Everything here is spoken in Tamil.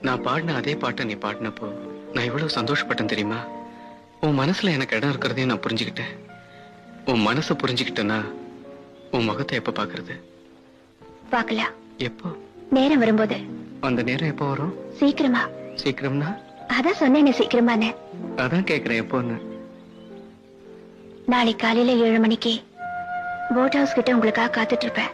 நான் பாடின அதே பாட்டை நீ பாடினப்போ நான் எவ்வளவு சந்தோஷப்பட்டேன் தெரியுமா? உன் மனசுல எனக்கு இடம் இருக்கிறதையும் நான் புரிஞ்சுக்கிட்டேன். உன் மனசை புரிஞ்சுக்கிட்டேன்னா உன் முகத்தை எப்ப பாக்குறது? பார்க்கலாம். எப்போ? நேரம் வரும்போது. அந்த நேரம் எப்போ வரும்? சீக்கிரமா. சீக்கிரம்னா? அதான் சொன்னேன் சீக்கிரமானு. அதான் கேக்குறேன் எப்போன்னு. நாளை காலையில 7 மணிக்கு போட் ஹவுஸ் கிட்ட உங்களுக்காக காத்துட்டு இருப்பேன்.